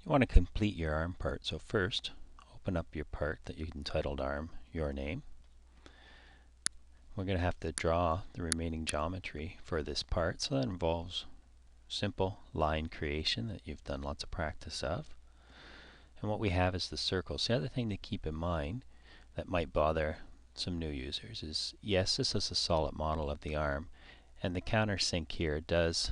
You want to complete your arm part. So first, open up your part that you entitled arm, your name. We're going to have to draw the remaining geometry for this part. So that involves simple line creation that you've done lots of practice of. And what we have is the circles. The other thing to keep in mind that might bother some new users is, yes, this is a solid model of the arm, and the countersink here does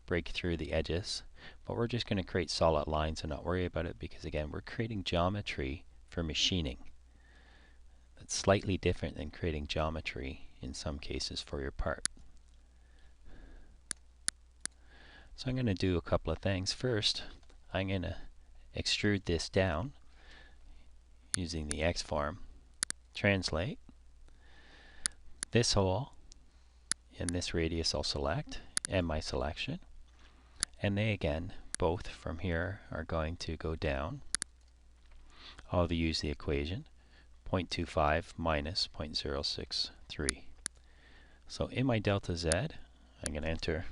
break through the edges, but we're just going to create solid lines and not worry about it because, again, we're creating geometry for machining. That's slightly different than creating geometry in some cases for your part. So I'm going to do a couple of things. First, I'm going to extrude this down using the X form. Translate. This hole and this radius I'll select, and my selection. And they, again, both from here are going to go down. I'll use the equation 0.25 minus 0.063. So in my delta Z, I'm going to enter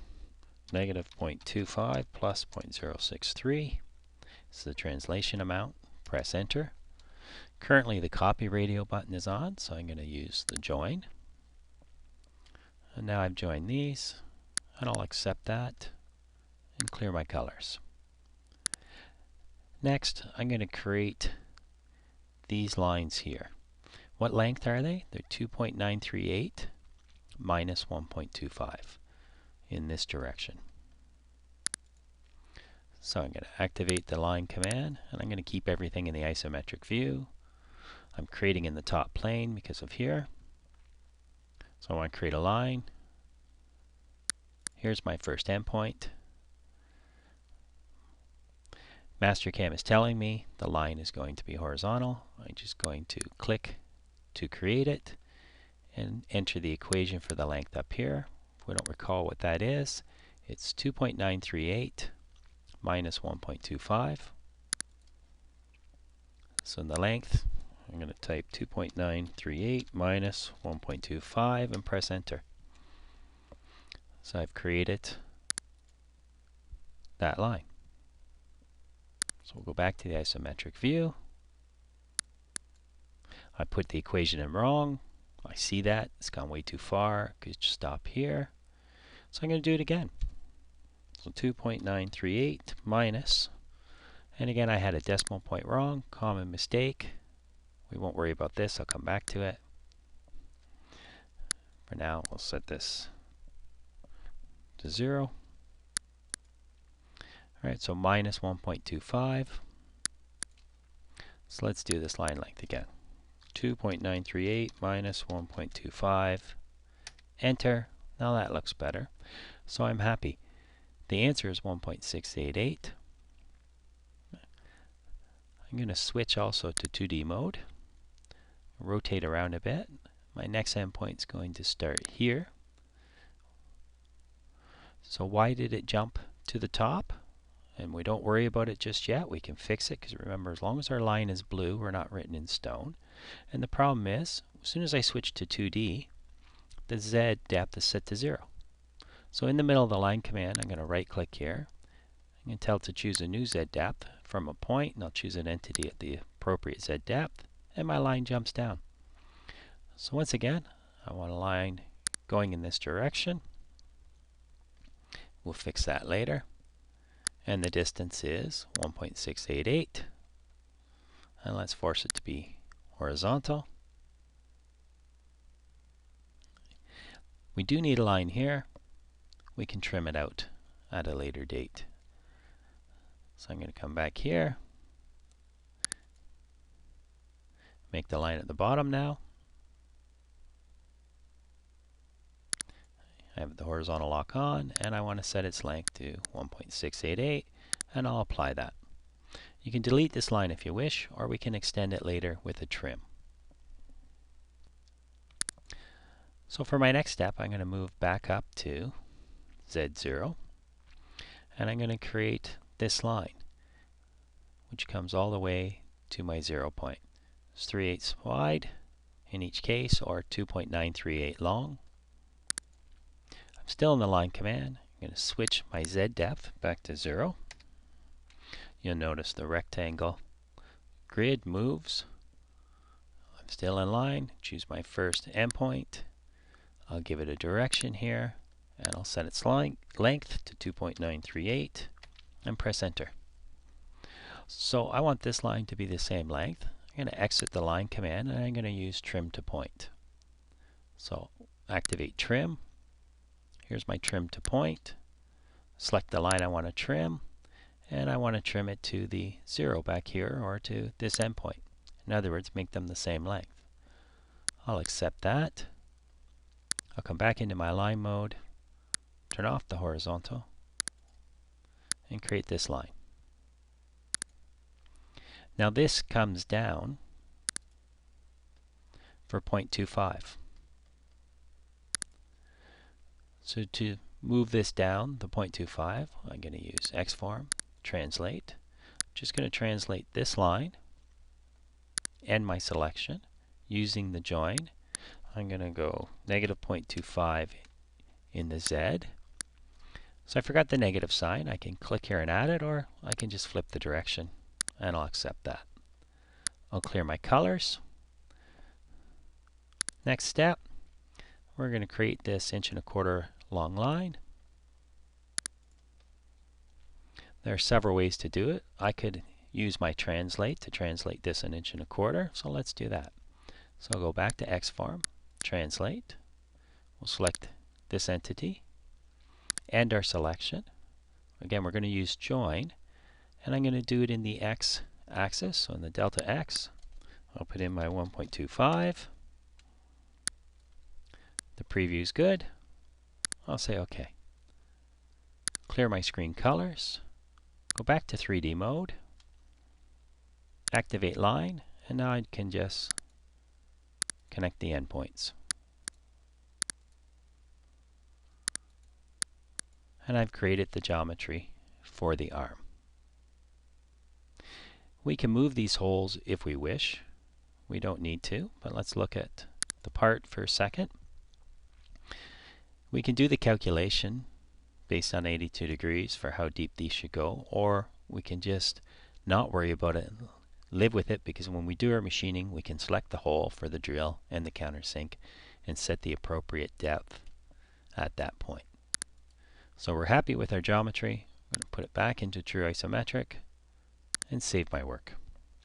negative 0.25 plus 0.063. This is the translation amount. Press enter. Currently the copy radio button is on, so I'm going to use the join. And now I've joined these, and I'll accept that and clear my colors. Next, I'm going to create these lines here. What length are they? They're 2.938 minus 1.25 in this direction. So I'm going to activate the line command, and I'm going to keep everything in the isometric view. I'm creating in the top plane because of here. So I want to create a line. Here's my first endpoint. Mastercam is telling me the line is going to be horizontal. I'm just going to click to create it and enter the equation for the length up here. If we don't recall what that is, it's 2.938 minus 1.25. So in the length, I'm going to type 2.938 minus 1.25 and press enter. So I've created that line. So we'll go back to the isometric view. I put the equation in wrong. I see that. It's gone way too far. I could just stop here. So I'm going to do it again. So 2.938 minus, and again I had a decimal point wrong, common mistake. We won't worry about this, I'll come back to it. For now, we'll set this to 0. Alright, so minus 1.25. So let's do this line length again. 2.938 minus 1.25. Enter. Now that looks better. So I'm happy. The answer is 1.688. I'm going to switch also to 2D mode. Rotate around a bit. My next endpoint is going to start here. So why did it jump to the top? And we don't worry about it just yet. We can fix it because remember, as long as our line is blue, we're not written in stone. And the problem is, as soon as I switch to 2D, the Z depth is set to 0. So in the middle of the line command, I'm going to right click here. I'm going to tell it to choose a new Z depth from a point, and I'll choose an entity at the appropriate Z depth, and my line jumps down. So once again, I want a line going in this direction. We'll fix that later. And the distance is 1.688. And let's force it to be horizontal. We do need a line here. We can trim it out at a later date. So I'm going to come back here. Make the line at the bottom now. I have the horizontal lock on, and I want to set its length to 1.688, and I'll apply that. You can delete this line if you wish, or we can extend it later with a trim. So for my next step, I'm going to move back up to Z0, and I'm going to create this line, which comes all the way to my 0 point. It's 3/8 wide in each case, or 2.938 long. I'm still in the line command. I'm going to switch my Z depth back to 0. you'll notice the rectangle grid moves. I'm still in line. Choose my first endpoint. I'll give it a direction here, and I'll set its length to 2.938 and press enter. So I want this line to be the same length. I'm going to exit the line command, and I'm going to use trim to point. So activate trim. Here's my trim to point. Select the line I want to trim, and I want to trim it to the 0 back here, or to this endpoint. In other words, make them the same length. I'll accept that. I'll come back into my line mode, turn off the horizontal, and create this line. Now this comes down for 0.25. So to move this down, the 0.25, I'm going to use Xform, translate. I'm just going to translate this line and my selection using the join. I'm going to go negative 0.25 in the Z. So I forgot the negative sign. I can click here and add it, or I can just flip the direction, and I'll accept that. I'll clear my colors. Next step, we're going to create this 1.25" long line. There are several ways to do it. I could use my translate to translate this 1.25", so let's do that. So I'll go back to Xform, translate. We'll select this entity and our selection. Again, we're going to use join, and I'm going to do it in the X axis, so in the delta X. I'll put in my 1.25. The preview's good. I'll say OK. Clear my screen colors. Go back to 3D mode. Activate line, and now I can just connect the endpoints. And I've created the geometry for the arm. We can move these holes if we wish. We don't need to, but let's look at the part for a second. We can do the calculation based on 82 degrees for how deep these should go, or we can just not worry about it and live with it, because when we do our machining, we can select the hole for the drill and the countersink and set the appropriate depth at that point. So we're happy with our geometry. I'm going to put it back into true isometric and save my work.